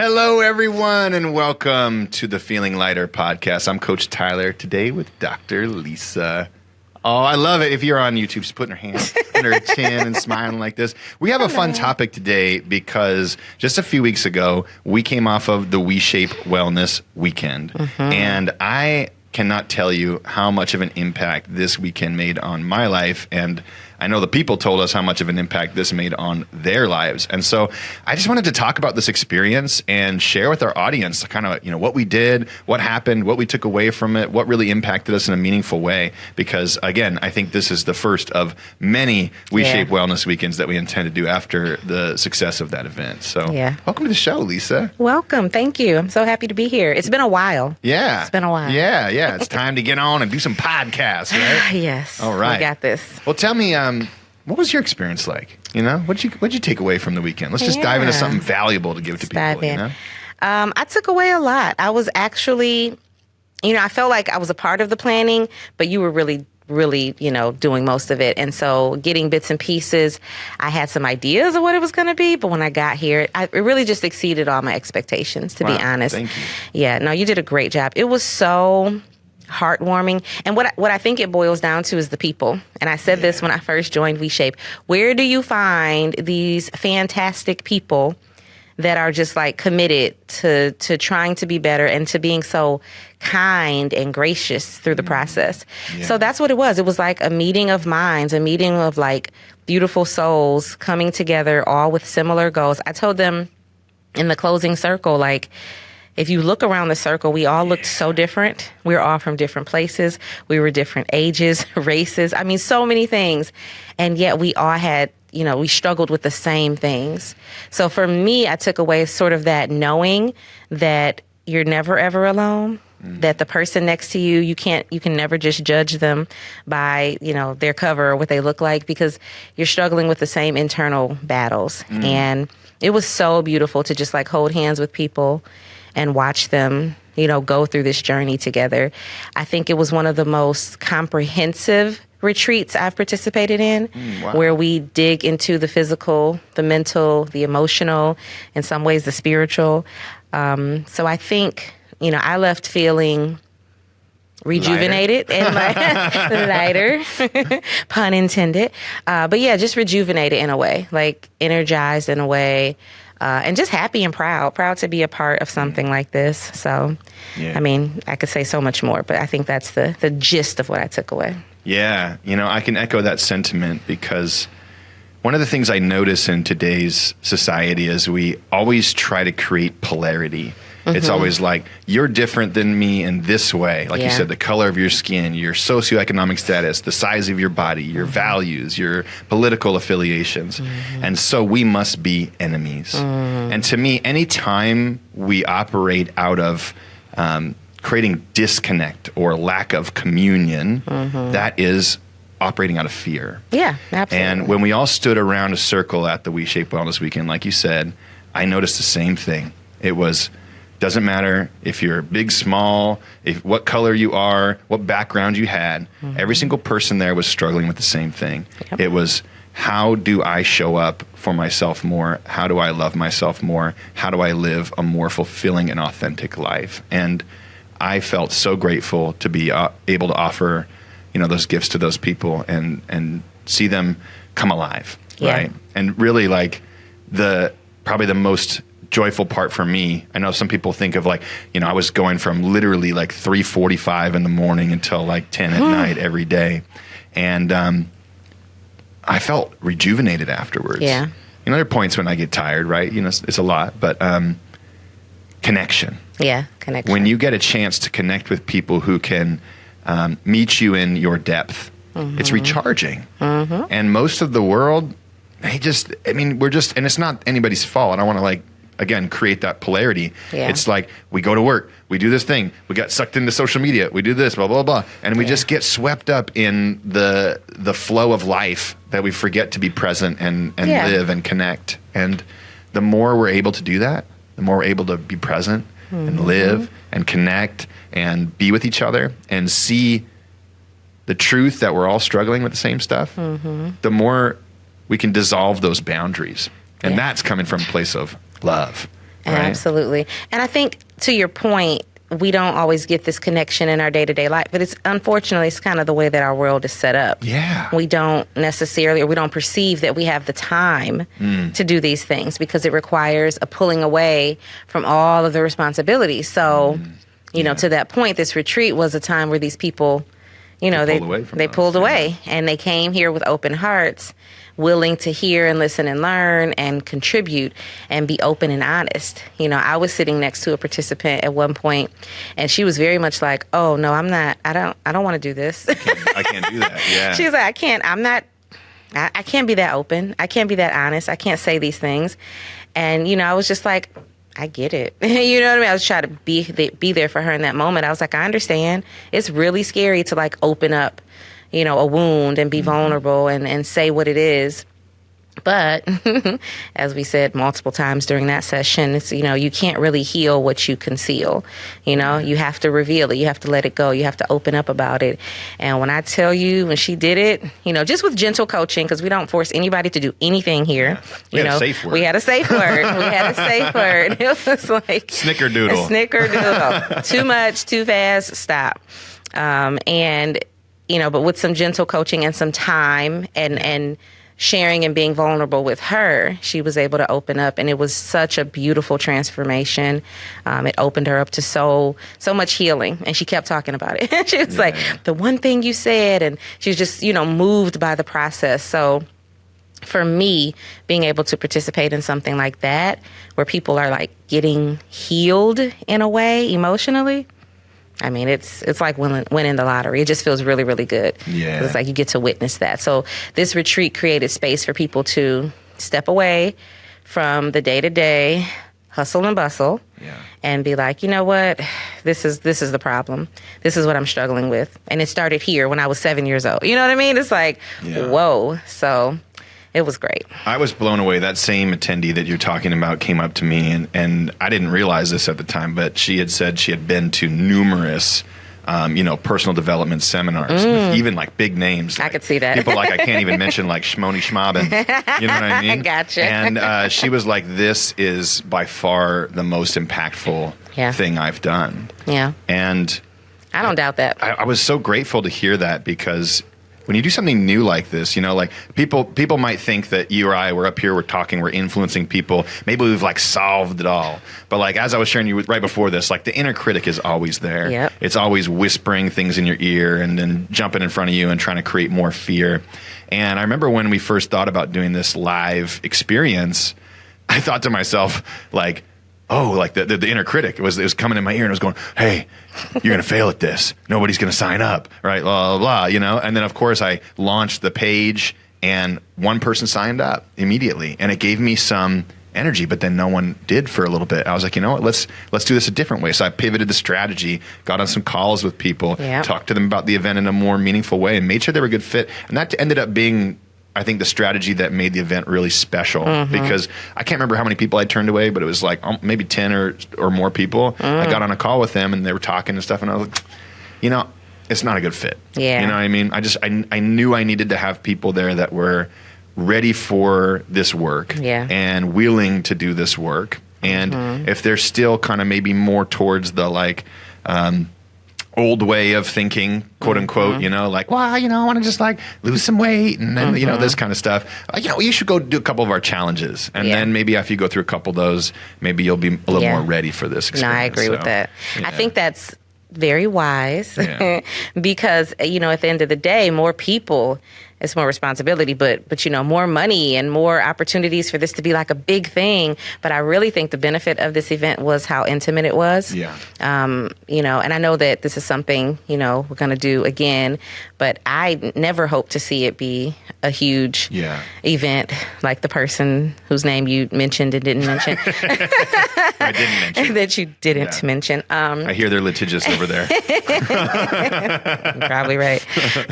Hello, everyone, and welcome to the Feeling Lighter podcast. I'm Coach Tyler, today with Dr. Lisa. Oh, I love it. If you're on YouTube, just putting her hand under her chin and smiling like this. We have a fun topic today because just a few weeks ago, we came off of the WeShape Wellness Weekend. And I cannot tell you how much of an impact this weekend made on my life, and I know the people told us how much of an impact this made on their lives. And so I just wanted to talk about this experience and share with our audience kind of, what we did, what happened, what we took away from it, what really impacted us in a meaningful way. Because again, I think this is the first of many WeShape Wellness Weekends that we intend to do after the success of that event. So welcome to the show, Lisa. Welcome. Thank you. I'm so happy to be here. It's been a while. Yeah. It's been a while. Yeah. It's time to get on and do some podcasts, right? Yes. All right. We got this. Well, tell me, what was your experience like? What'd you take away from the weekend? Let's just dive into something valuable to give to people. I took away a lot. I was actually, I felt like I was a part of the planning, but you were really, doing most of it. And so getting bits and pieces, I had some ideas of what it was going to be, but when I got here, it really just exceeded all my expectations, to be honest. Thank you. Yeah, no, you did a great job. It was so heartwarming. And what I think it boils down to is the people. And I said this when I first joined WeShape. Where do you find these fantastic people that are just like committed to trying to be better and to being so kind and gracious through the process? So that's what it was. It was like a meeting of minds, a meeting of like beautiful souls coming together, all with similar goals. I told them in the closing circle, like, if you look around the circle, we all looked so different. We were all from different places. We were different ages, races. I mean, so many things. And yet we all had, we struggled with the same things. So for me, I took away sort of that knowing that you're never, ever alone. That the person next to you, you can never just judge them by, their cover or what they look like, because you're struggling with the same internal battles. And it was so beautiful to just like hold hands with people and watch them, go through this journey together. I think it was one of the most comprehensive retreats I've participated in, where we dig into the physical, the mental, the emotional, in some ways the spiritual. So I think, I left feeling rejuvenated and lighter, pun intended. But yeah, just rejuvenated in a way, like energized in a way. And just happy and proud to be a part of something like this. So, I mean, I could say so much more, but I think that's the gist of what I took away. Yeah. I can echo that sentiment, because one of the things I notice in today's society is we always try to create polarity. It's always like, you're different than me in this way. Like you said, the color of your skin, your socioeconomic status, the size of your body, your values, your political affiliations. And so we must be enemies. And to me, anytime we operate out of creating disconnect or lack of communion, that is operating out of fear. Yeah, absolutely. And when we all stood around a circle at the WeShape Wellness Weekend, like you said, I noticed the same thing. It was, doesn't matter if you're big, small, what color you are, what background you had. Every single person there was struggling with the same thing. It was, how do I show up for myself more? How do I love myself more? How do I live a more fulfilling and authentic life? And I felt so grateful to be able to offer, those gifts to those people and see them come alive, right? And really, like, probably the most joyful part for me, I know some people think of like, I was going from literally like 3:45 in the morning until like 10 at night every day. And I felt rejuvenated afterwards. Yeah. There are points when I get tired, right? It's a lot, but connection. Yeah, connection. When you get a chance to connect with people who can meet you in your depth, it's recharging. And most of the world, we're just, and it's not anybody's fault. I don't want to like, again, create that polarity. It's like, we go to work, we do this thing, we got sucked into social media, we do this, blah, blah, blah. And we just get swept up in the flow of life that we forget to be present and live and connect. And the more we're able to do that, the more we're able to be present and live and connect and be with each other and see the truth that we're all struggling with the same stuff, the more we can dissolve those boundaries. And that's coming from a place of love Right? Absolutely. And I think to your point, we don't always get this connection in our day-to-day life, but unfortunately, it's kind of the way that our world is set up. Yeah. We don't necessarily, or we don't perceive that we have the time to do these things because it requires a pulling away from all of the responsibilities. So, to that point, this retreat was a time where these people, they pulled away and they came here with open hearts, willing to hear and listen and learn and contribute and be open and honest. I was sitting next to a participant at one point and she was very much like, oh no, I'm not, I don't want to do this. I can't do that. Yeah. She's like, I can't be that open. I can't be that honest. I can't say these things. And, I was just like, I get it. You know what I mean? I was trying to be there for her in that moment. I was like, I understand. It's really scary to like open up, a wound and be vulnerable and say what it is. But as we said multiple times during that session, it's, you can't really heal what you conceal. You have to reveal it. You have to let it go. You have to open up about it. And when I tell you, when she did it, just with gentle coaching, because we don't force anybody to do anything here. We had a safe word. We had a safe word. It was like snickerdoodle. Snickerdoodle. Too much, too fast, stop. But with some gentle coaching and some time and sharing and being vulnerable with her, she was able to open up, and it was such a beautiful transformation. It opened her up to so much healing, and she kept talking about it. She was like, the one thing you said, and she was just, moved by the process. So for me, being able to participate in something like that, where people are like getting healed in a way emotionally, I mean, it's like winning the lottery. It just feels really, really good. Yeah. It's like you get to witness that. So this retreat created space for people to step away from the day-to-day hustle and bustle and be like, you know what? This is the problem. This is what I'm struggling with. And it started here when I was 7 years old. You know what I mean? It's like, whoa. So it was great. I was blown away. That same attendee that you're talking about came up to me, and I didn't realize this at the time, but she had said she had been to numerous, personal development seminars with even like big names. I could see that. People like I can't even mention like Shmoni Schmabin. You know what I mean? Gotcha. And she was like, "This is by far the most impactful thing I've done." Yeah. And I don't doubt that. I was so grateful to hear that, because when you do something new like this, like people might think that you or I, we're up here, we're talking, we're influencing people. Maybe we've like solved it all. But like, as I was sharing you right before this, like the inner critic is always there. Yep. It's always whispering things in your ear and then jumping in front of you and trying to create more fear. And I remember when we first thought about doing this live experience, I thought to myself, like, oh, like the inner critic, it was coming in my ear and it was going, hey, you're going to fail at this. Nobody's going to sign up, right? Blah, blah, blah, And then, of course, I launched the page and one person signed up immediately. And it gave me some energy, but then no one did for a little bit. I was like, you know what, let's do this a different way. So I pivoted the strategy, got on some calls with people, talked to them about the event in a more meaningful way, and made sure they were a good fit. And that ended up being, I think, the strategy that made the event really special, because I can't remember how many people I turned away, but it was like maybe 10 or more people. I got on a call with them and they were talking and stuff, and I was like, it's not a good fit. Yeah. You know what I mean? I knew I needed to have people there that were ready for this work and willing to do this work. And if they're still kind of maybe more towards the like old way of thinking, quote unquote, like, well, I want to just like lose some weight and then, this kind of stuff. You should go do a couple of our challenges. And then maybe after you go through a couple of those, maybe you'll be a little more ready for this experience. No, I agree with that. I think that's very wise because, at the end of the day, more people, it's more responsibility, but more money and more opportunities for this to be like a big thing. But I really think the benefit of this event was how intimate it was. Yeah. And I know that this is something, we're going to do again, but I never hope to see it be a huge event like the person whose name you mentioned and didn't mention. I didn't mention. That you didn't mention. I hear they're litigious over there. You're probably right.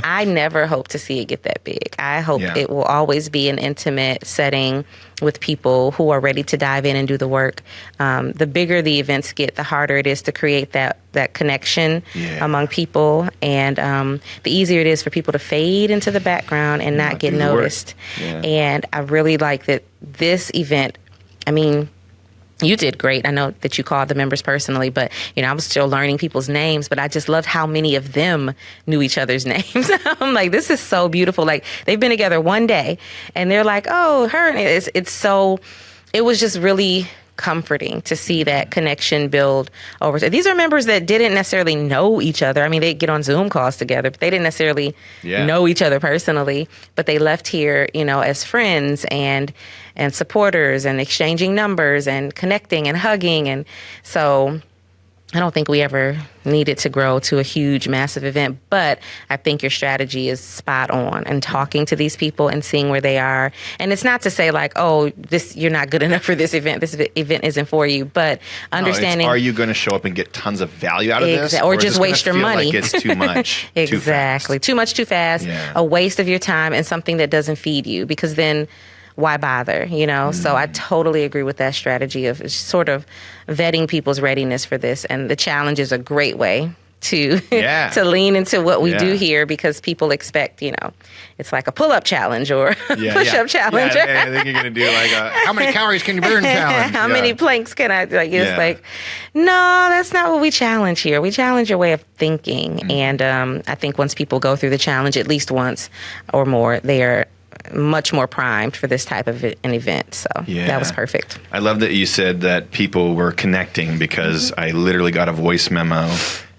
I never hope to see it get that big. I hope it will always be an intimate setting with people who are ready to dive in and do the work. The bigger the events get, the harder it is to create that connection among people, and the easier it is for people to fade into the background and not get noticed. And I really like that this event, You did great. I know that you called the members personally, but I was still learning people's names, but I just loved how many of them knew each other's names. I'm like, this is so beautiful. Like, they've been together one day and they're like, oh, her. And it was just really comforting to see that connection build over. These are members that didn't necessarily know each other. I mean, they get on Zoom calls together, but they didn't necessarily know each other personally, but they left here, as friends and supporters and exchanging numbers and connecting and hugging. And so I don't think we ever needed to grow to a huge, massive event, but I think your strategy is spot on, and talking to these people and seeing where they are. And it's not to say like, oh, you're not good enough for this event. This event isn't for you, but understanding. Are you going to show up and get tons of value out of this? Or just waste your money? Like it's too much. Exactly. Too much, too fast. Yeah. A waste of your time and something that doesn't feed you, because then why bother, So I totally agree with that strategy of sort of vetting people's readiness for this. And the challenge is a great way to to lean into what we do here, because people expect, it's like a pull-up challenge or a push-up challenge. I think you're going to do like how many calories can you burn challenge? How many planks can I, it's like, no, that's not what we challenge here. We challenge your way of thinking. And I think once people go through the challenge at least once or more, they are much more primed for this type of an event. So that was perfect. I love that you said that people were connecting, because I literally got a voice memo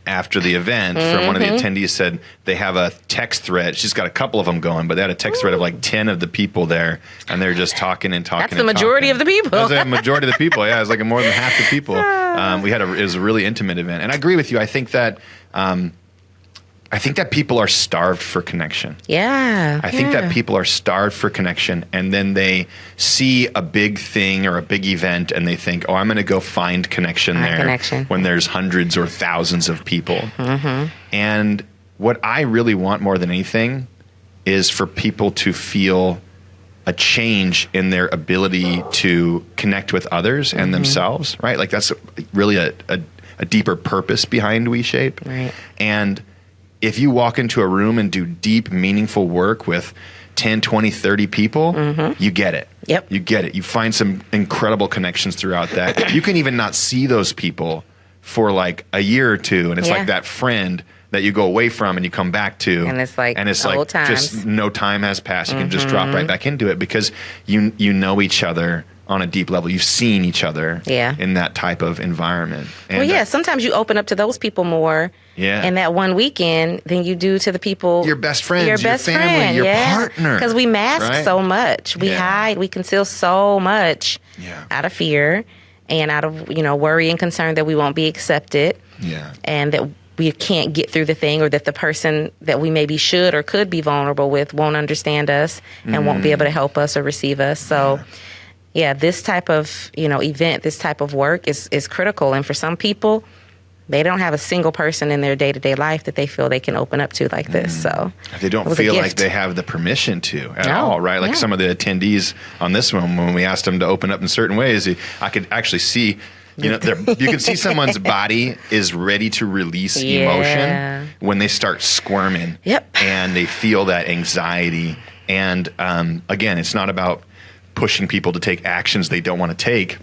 after the event from one of the attendees. Said they have a text thread. She's got a couple of them going, but they had a text thread of like 10 of the people there, and they're just talking and talking. That's the majority of the people. That's the majority of the people. Yeah, it's like more than half the people. It was a really intimate event, and I agree with you. I think that people are starved for connection. Yeah. I think that people are starved for connection, and then they see a big thing or a big event and they think, oh, I'm going to go find connection there when there's hundreds or thousands of people. Mm-hmm. And what I really want more than anything is for people to feel a change in their ability to connect with others and themselves, right? Like that's really a deeper purpose behind WeShape. Right. And if you walk into a room and do deep, meaningful work with 10, 20, 30 people, you get it. Yep. You get it. You find some incredible connections throughout that. You can even not see those people for like a year or two, and it's like that friend that you go away from and you come back to. And it's like just no time has passed. You can just drop right back into it because you know each other on a deep level. You've seen each other in that type of environment. And sometimes you open up to those people more in that one weekend than you do to the people. Your best friends, your family, your partner. Because we mask so much. We hide, we conceal so much out of fear and out of, worry and concern that we won't be accepted. Yeah. And that we can't get through the thing, or that the person that we maybe should or could be vulnerable with won't understand us and won't be able to help us or receive us. So this type of, event, this type of work is critical. And for some people, they don't have a single person in their day-to-day life that they feel they can open up to like this. So they don't feel like they have the permission to at all, right? Like some of the attendees on this one, when we asked them to open up in certain ways, I could actually see, you can see someone's body is ready to release emotion when they start squirming. Yep. And they feel that anxiety. And again, it's not about pushing people to take actions they don't want to take.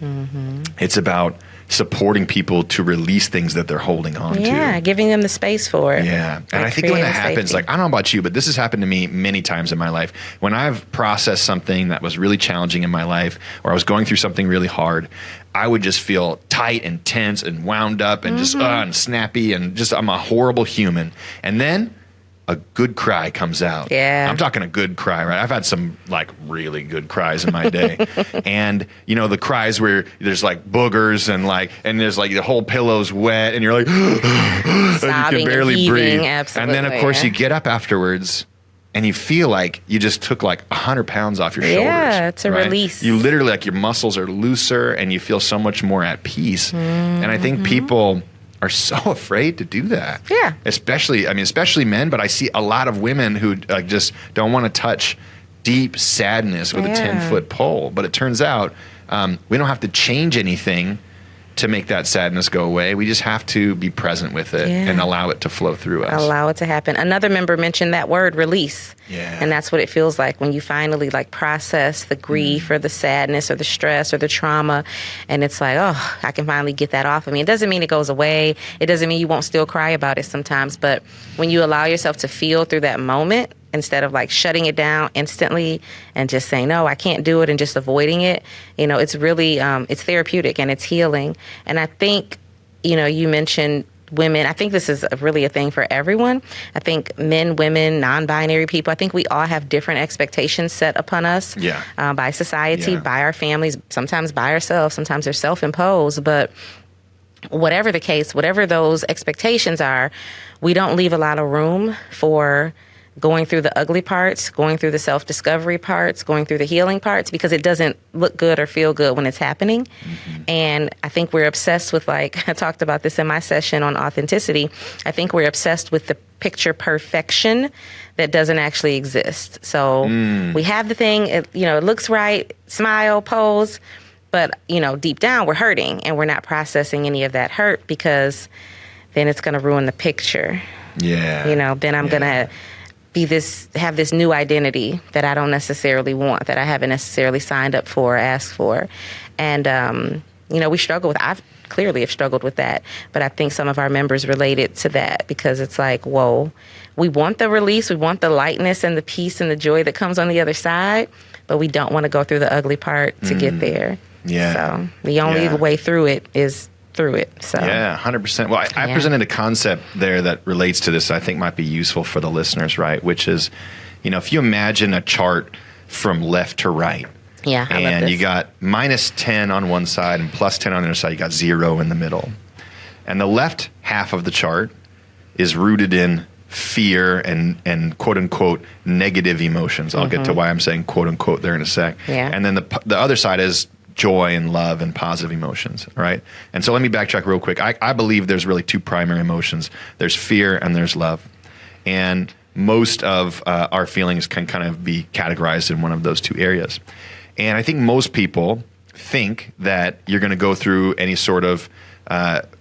It's about supporting people to release things that they're holding on to. Yeah, giving them the space for it. Yeah. And I think when that happens, like, I don't know about you, but this has happened to me many times in my life. When I've processed something that was really challenging in my life, or I was going through something really hard, I would just feel tight and tense and wound up and just and snappy, and just I'm a horrible human. And then a good cry comes out. Yeah. I'm talking a good cry, right? I've had some like really good cries in my day. And the cries where there's like boogers and there's like the whole pillow's wet and you're like, and you can barely breathe. Absolutely, and then of course you get up afterwards and you feel like you just took like 100 pounds off your shoulders. Yeah, it's a release. You literally, like, your muscles are looser and you feel so much more at peace. And I think people are so afraid to do that. Yeah. Especially men, but I see a lot of women who just don't want to touch deep sadness with a 10-foot pole. But it turns out we don't have to change anything to make that sadness go away. We just have to be present with it and allow it to flow through us. Allow it to happen. Another member mentioned that word, release. Yeah. And that's what it feels like when you finally like process the grief or the sadness or the stress or the trauma. And it's like, oh, I can finally get that off of me. It doesn't mean it goes away. It doesn't mean you won't still cry about it sometimes. But when you allow yourself to feel through that moment, instead of like shutting it down instantly and just saying, no, I can't do it and just avoiding it, it's really, it's therapeutic and it's healing. And I think, you mentioned women. I think this is really a thing for everyone. I think men, women, non-binary people, I think we all have different expectations set upon us by society, by our families, sometimes by ourselves, sometimes they're self-imposed. But whatever the case, whatever those expectations are, we don't leave a lot of room for going through the ugly parts, going through the self-discovery parts, going through the healing parts, because it doesn't look good or feel good when it's happening. And I think we're obsessed with, like, I talked about this in my session on authenticity. I think we're obsessed with the picture perfection that doesn't actually exist. So we have the thing, it looks right, smile, pose, but, deep down we're hurting and we're not processing any of that hurt, because then it's going to ruin the picture. Then I'm going to have this new identity that I don't necessarily want, that I haven't necessarily signed up for or asked for. And, we struggle with, I clearly have struggled with that, but I think some of our members related to that, because it's like, whoa, we want the release, we want the lightness and the peace and the joy that comes on the other side, but we don't want to go through the ugly part to get there. So the only way through it is through it. So 100%. Well, I presented a concept there that relates to this I think might be useful for the listeners, right? Which is, if you imagine a chart from left to right, and you got minus 10 on one side and plus 10 on the other side, you got 0 in the middle. And the left half of the chart is rooted in fear and quote unquote negative emotions. I'll get to why I'm saying quote unquote there in a sec. And then the other side is joy and love and positive emotions, right? And so let me backtrack real quick. I believe there's really two primary emotions. There's fear and there's love. And most of our feelings can kind of be categorized in one of those two areas. And I think most people think that you're going to go through any sort of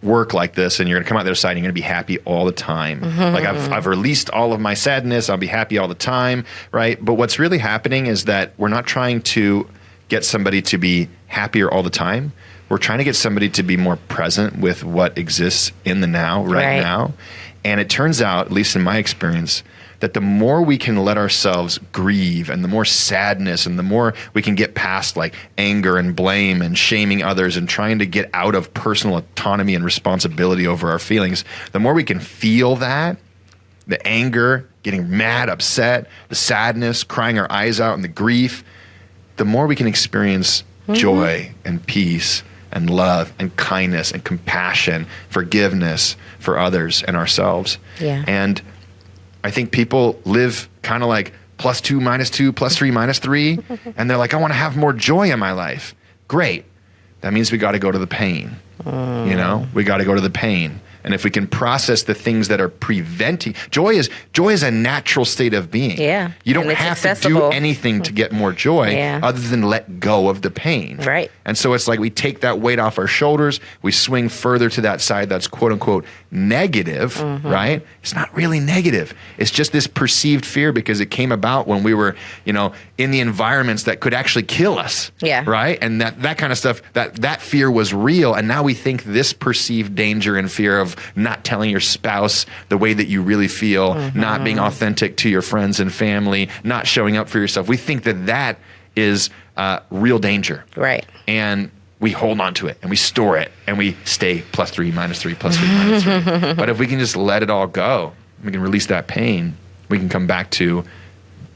work like this and you're going to come out the other side and you're going to be happy all the time. Like I've released all of my sadness. I'll be happy all the time, right? But what's really happening is that we're not trying to get somebody to be happier all the time. We're trying to get somebody to be more present with what exists in the now, right now. And it turns out, at least in my experience, that the more we can let ourselves grieve and the more sadness and the more we can get past like anger and blame and shaming others and trying to get out of personal autonomy and responsibility over our feelings, the more we can feel that, the anger, getting mad, upset, the sadness, crying our eyes out and the grief, the more we can experience joy and peace and love and kindness and compassion, forgiveness for others and ourselves. And I think people live kind of like +2, -2, +3, -3, and they're like, I want to have more joy in my life. Great. That means we got to go to the pain. We got to go to the pain. And if we can process the things that are preventing, joy is a natural state of being. You don't have to do anything to get more joy other than let go of the pain. And so it's like we take that weight off our shoulders, we swing further to that side that's quote unquote negative, right? It's not really negative. It's just this perceived fear because it came about when we were, in the environments that could actually kill us. Right? And that kind of stuff, that fear was real. And now we think this perceived danger and fear of not telling your spouse the way that you really feel, not being authentic to your friends and family, not showing up for yourself. We think that is real danger. And we hold on to it and we store it and we stay +3, -3, +3, -3. But if we can just let it all go, we can release that pain, we can come back to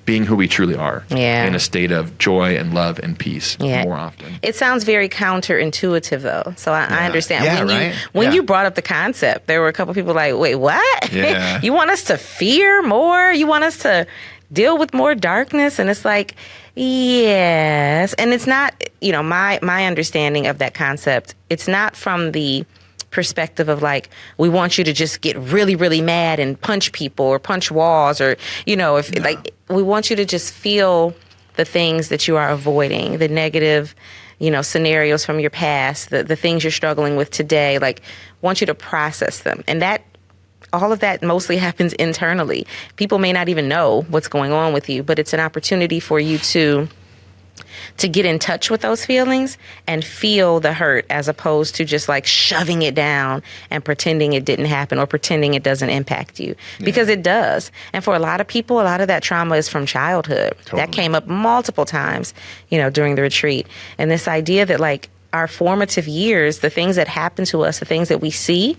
being who we truly are in a state of joy and love and peace more often. It sounds very counterintuitive, though. So I understand. When you brought up the concept, there were a couple people like, wait, what? You want us to fear more? You want us to deal with more darkness? And it's like, yes. And it's not, my understanding of that concept, it's not from the perspective of like, we want you to just get really, really mad and punch people or punch walls or, we want you to just feel the things that you are avoiding, the negative, scenarios from your past, the things you're struggling with today. Like, I want you to process them. And all of that mostly happens internally. People may not even know what's going on with you, but it's an opportunity for you to get in touch with those feelings and feel the hurt, as opposed to just like shoving it down and pretending it didn't happen or pretending it doesn't impact you, because it does. And for a lot of people, a lot of that trauma is from childhood. Totally. That came up multiple times, during the retreat. And this idea that like our formative years, the things that happen to us, the things that we see,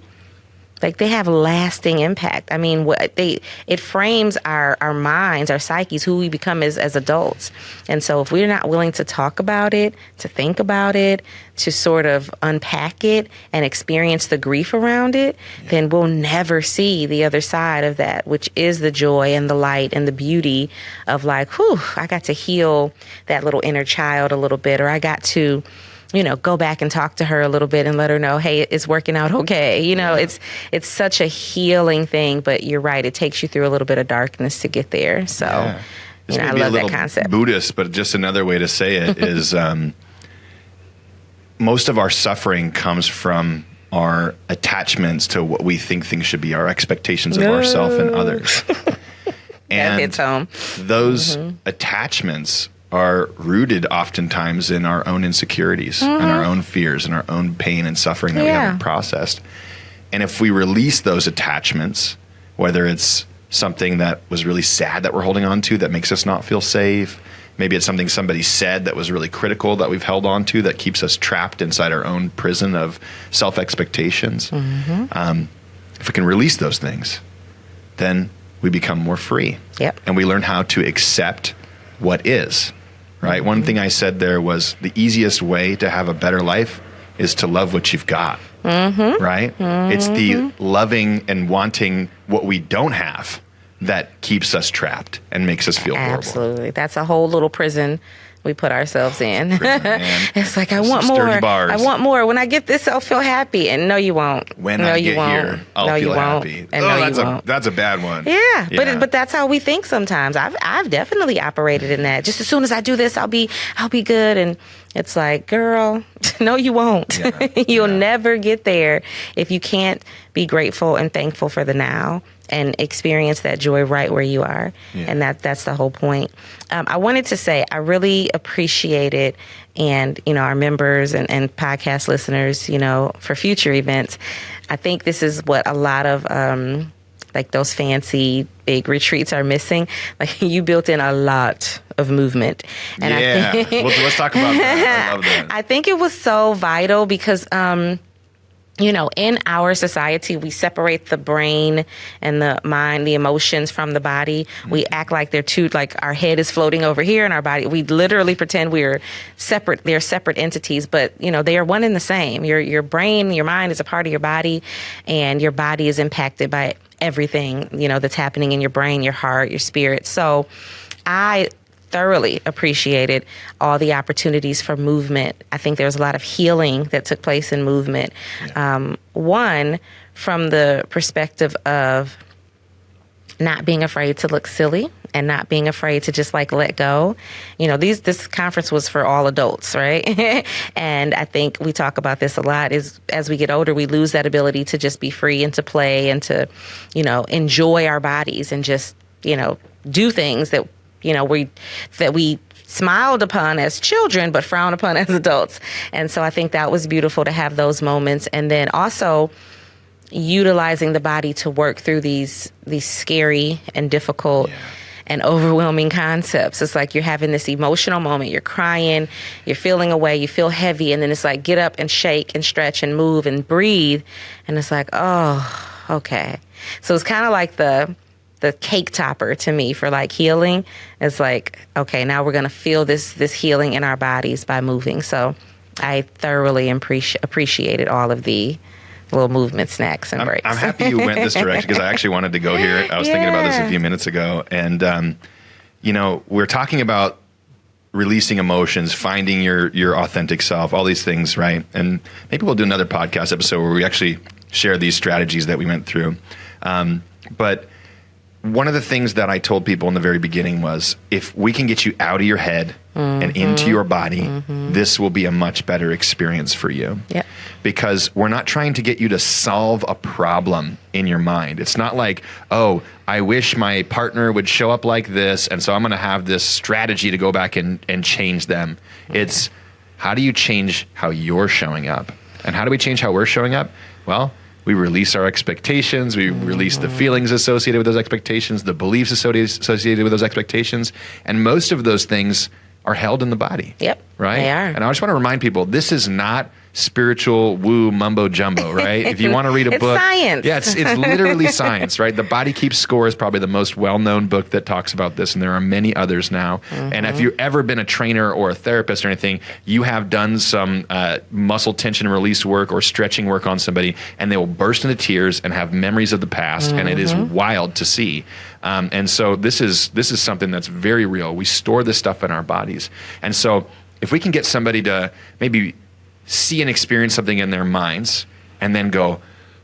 like they have lasting impact. I mean, it frames our minds, our psyches, who we become as adults. And so if we're not willing to talk about it, to think about it, to sort of unpack it and experience the grief around it, then we'll never see the other side of that, which is the joy and the light and the beauty of like, whew, I got to heal that little inner child a little bit, or I got to go back and talk to her a little bit and let her know, hey, it's working out okay. It's such a healing thing, but you're right. It takes you through a little bit of darkness to get there. So, I love that concept. Buddhist, but just another way to say it is most of our suffering comes from our attachments to what we think things should be, our expectations of ourselves and others. And that hits home. Those attachments are rooted oftentimes in our own insecurities and our own fears and our own pain and suffering that we haven't processed. And if we release those attachments, whether it's something that was really sad that we're holding on to that makes us not feel safe, maybe it's something somebody said that was really critical that we've held on to that keeps us trapped inside our own prison of self-expectations. If we can release those things, then we become more free. And we learn how to accept what is. Right? One thing I said there was the easiest way to have a better life is to love what you've got. Right? It's the loving and wanting what we don't have that keeps us trapped and makes us feel horrible. Absolutely. That's a whole little prison we put ourselves in. It's like, I want more. I want more. When I get this, I'll feel happy. And no, you won't. When I get here, I'll feel happy. And that's a bad one. Yeah. But that's how we think sometimes. I've definitely operated in that. Just as soon as I do this, I'll be good. And it's like, girl, no, you won't. You'll never get there if you can't be grateful and thankful for the now and experience that joy right where you are. And that's the whole point. I wanted to say I really appreciate it, and our members and podcast listeners, for future events. I think this is what a lot of like those fancy big retreats are missing. Like, you built in a lot of movement. And I think, let's talk about that. I love that. I think it was so vital because in our society, we separate the brain and the mind, the emotions from the body. We act like they're two, like our head is floating over here in our body. We literally pretend we're separate. They're separate entities, but they are one and the same. Your brain, your mind is a part of your body, and your body is impacted by everything, that's happening in your brain, your heart, your spirit. So I thoroughly appreciated all the opportunities for movement. I think there was a lot of healing that took place in movement. One, from the perspective of not being afraid to look silly and not being afraid to just like let go. This conference was for all adults, right? And I think we talk about this a lot, is as we get older, we lose that ability to just be free and to play and to, enjoy our bodies and just, do things that we smiled upon as children, but frowned upon as adults. And so I think that was beautiful to have those moments. And then also utilizing the body to work through these scary and difficult and overwhelming concepts. It's like you're having this emotional moment, you're crying, you're feeling away, you feel heavy, and then it's like, get up and shake and stretch and move and breathe. And it's like, oh, okay. So it's kind of like the cake topper to me for like healing. Is like, okay, now we're going to feel this healing in our bodies by moving. So I thoroughly appreciated all of the little movement snacks and breaks. I'm happy you went this direction, because I actually wanted to go here. I was thinking about this a few minutes ago. And, we're talking about releasing emotions, finding your authentic self, all these things, right? And maybe we'll do another podcast episode where we actually share these strategies that we went through. But one of the things that I told people in the very beginning was, if we can get you out of your head and into your body, this will be a much better experience for you. Yep. Because we're not trying to get you to solve a problem in your mind. It's not like, oh, I wish my partner would show up like this, and so I'm going to have this strategy to go back and change them. It's, how do you change how you're showing up? And how do we change how we're showing up? Well, we release our expectations. We release the feelings associated with those expectations, the beliefs associated with those expectations. And most of those things are held in the body. Yep. Right? They are. And I just want to remind people, this is not spiritual woo mumbo jumbo, right? If you want to read a book. It's science. Yeah, it's literally science, right? The Body Keeps Score is probably the most well-known book that talks about this, and there are many others now. And if you've ever been a trainer or a therapist or anything, you have done some muscle tension and release work or stretching work on somebody, and they will burst into tears and have memories of the past, and it is wild to see. And so this is something that's very real. We store this stuff in our bodies. And so if we can get somebody to maybe see and experience something in their minds and then go,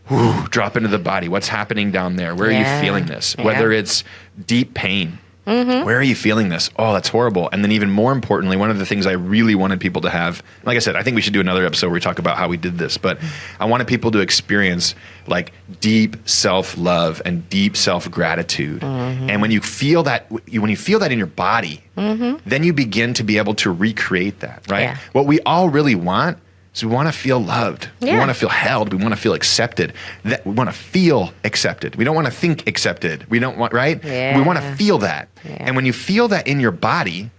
whew, drop into the body. What's happening down there? Where are you feeling this? Whether it's deep pain, where are you feeling this? Oh, that's horrible. And then even more importantly, one of the things I really wanted people to have, like I said, I think we should do another episode where we talk about how we did this, but I wanted people to experience like deep self-love and deep self-gratitude. And when you feel that, in your body, then you begin to be able to recreate that, right? Yeah. What we all really want is we want to feel loved. Yeah. We want to feel held. We want to feel accepted. We want to feel accepted. We don't want to think accepted. We don't want, right? Yeah. We want to feel that. Yeah. And when you feel that in your body,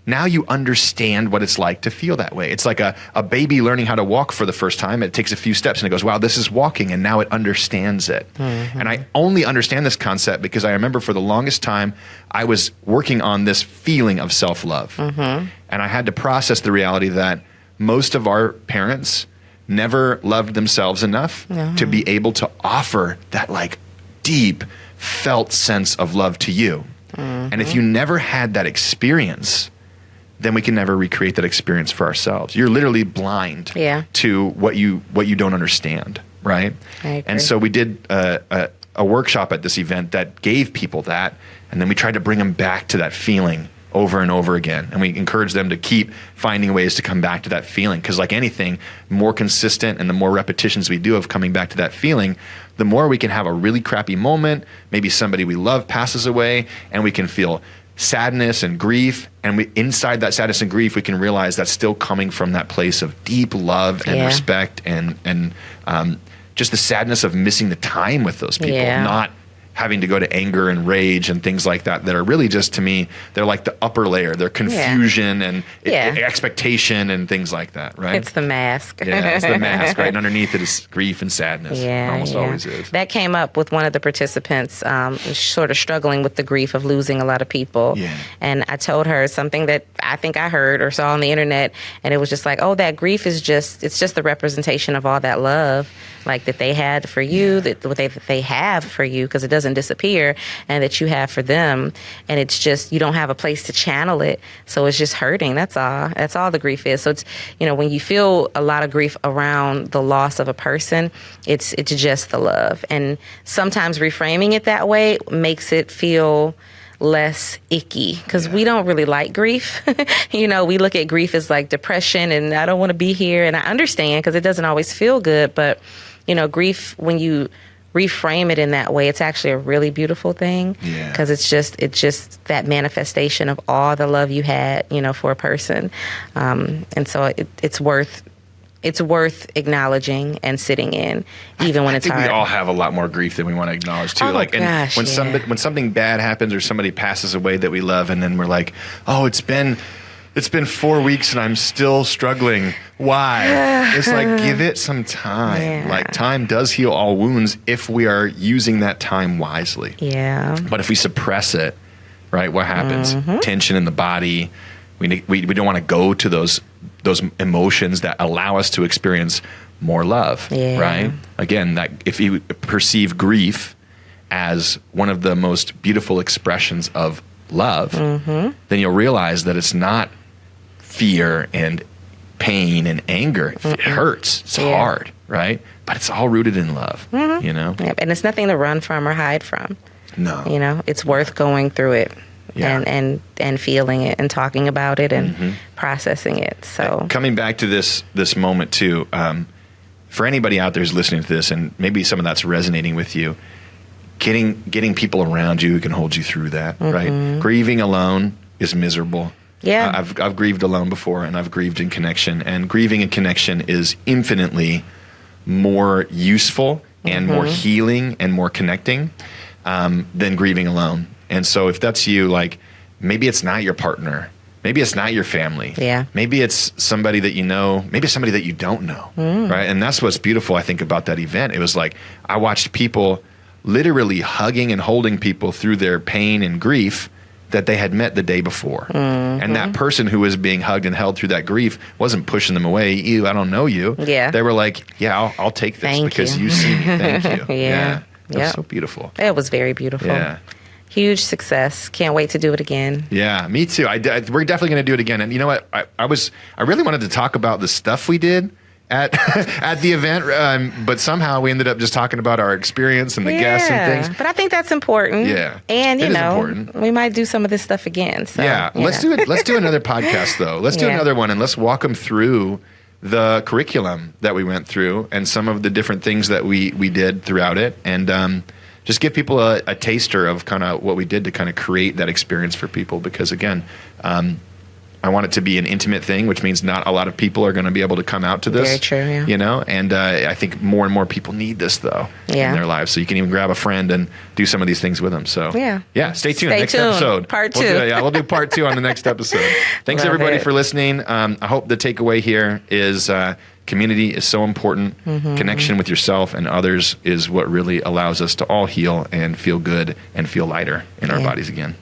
now you understand what it's like to feel that way. It's like a baby learning how to walk for the first time. It takes a few steps and it goes, wow, this is walking. And now it understands it. And I only understand this concept because I remember for the longest time, I was working on this feeling of self-love. And I had to process the reality that most of our parents never loved themselves enough to be able to offer that like deep felt sense of love to you. And if you never had that experience, then we can never recreate that experience for ourselves. You're literally blind to what you don't understand, right? I agree. And so we did a workshop at this event that gave people that, and then we tried to bring them back to that feeling over and over again. And we encourage them to keep finding ways to come back to that feeling. Because like anything, more consistent and the more repetitions we do of coming back to that feeling, the more we can have a really crappy moment, maybe somebody we love passes away, and we can feel sadness and grief. And inside that sadness and grief, we can realize that's still coming from that place of deep love and respect and just the sadness of missing the time with those people, not having to go to anger and rage and things like that are really just, to me, they're like the upper layer. They're confusion and expectation and things like that, right? It's the mask. Yeah, it's the mask, right? And underneath it is grief and sadness. Yeah, it almost always is. That came up with one of the participants, sort of struggling with the grief of losing a lot of people. Yeah. And I told her something that I think I heard or saw on the internet, and it was just like, oh, that grief is just the representation of all that love, like that they had for you, that they have for you, because it doesn't disappear, and that you have for them. And it's just, you don't have a place to channel it. So it's just hurting. That's all the grief is. So it's, when you feel a lot of grief around the loss of a person, it's just the love. And sometimes reframing it that way makes it feel less icky, because we don't really like grief. We look at grief as like depression and I don't want to be here. And I understand, because it doesn't always feel good. But, grief, when you reframe it in that way, it's actually a really beautiful thing, because it's just that manifestation of all the love you had, for a person. And so it's worth acknowledging and sitting in, even when it's hard. We all have a lot more grief than we want to acknowledge too. When something bad happens or somebody passes away that we love, and then we're like, oh, it's been 4 weeks and I'm still struggling. Why? It's like, give it some time. Yeah. Like, time does heal all wounds if we are using that time wisely. Yeah. But if we suppress it, right, what happens? Tension in the body. We don't want to go to those emotions that allow us to experience more love, right? Again, that if you perceive grief as one of the most beautiful expressions of love, then you'll realize that it's not fear and pain and anger. It hurts. It's hard, right? But it's all rooted in love, Yep. And it's nothing to run from or hide from. No. You know, it's worth going through it. Yeah. And feeling it and talking about it and processing it. So coming back to this moment too, for anybody out there who's listening to this, and maybe some of that's resonating with you, getting people around you who can hold you through that, right? Grieving alone is miserable. Yeah. I've grieved alone before, and I've grieved in connection, and grieving in connection is infinitely more useful and more healing and more connecting than grieving alone. And so if that's you, like, maybe it's not your partner. Maybe it's not your family. Yeah. Maybe it's somebody that you know. Maybe it's somebody that you don't know. Right. And that's what's beautiful, I think, about that event. It was like I watched people literally hugging and holding people through their pain and grief that they had met the day before. And that person who was being hugged and held through that grief wasn't pushing them away. Ew, I don't know you. Yeah. They were like, yeah, I'll take this Thank because you. you see me. Thank you. Yeah. It was so beautiful. It was very beautiful. Yeah. Huge success. Can't wait to do it again. Yeah, me too. We're definitely going to do it again. And you know what? I really wanted to talk about the stuff we did at at the event, but somehow we ended up just talking about our experience and the guests and things. But I think that's important. Yeah, and it is important. we might do some of this stuff again. So, yeah, let's do it. Let's do another podcast though. Let's do another one, and let's walk them through the curriculum that we went through and some of the different things that we did throughout it, and just give people a taster of kind of what we did to kind of create that experience for people. Because again, I want it to be an intimate thing, which means not a lot of people are going to be able to come out to this. Very true, yeah. You know, and I think more and more people need this though in their lives. So you can even grab a friend and do some of these things with them. So stay tuned. Next episode, part 2. We'll do part 2 on the next episode. Thanks everybody for listening. I hope the takeaway here is community is so important. Connection with yourself and others is what really allows us to all heal and feel good and feel lighter in our bodies again.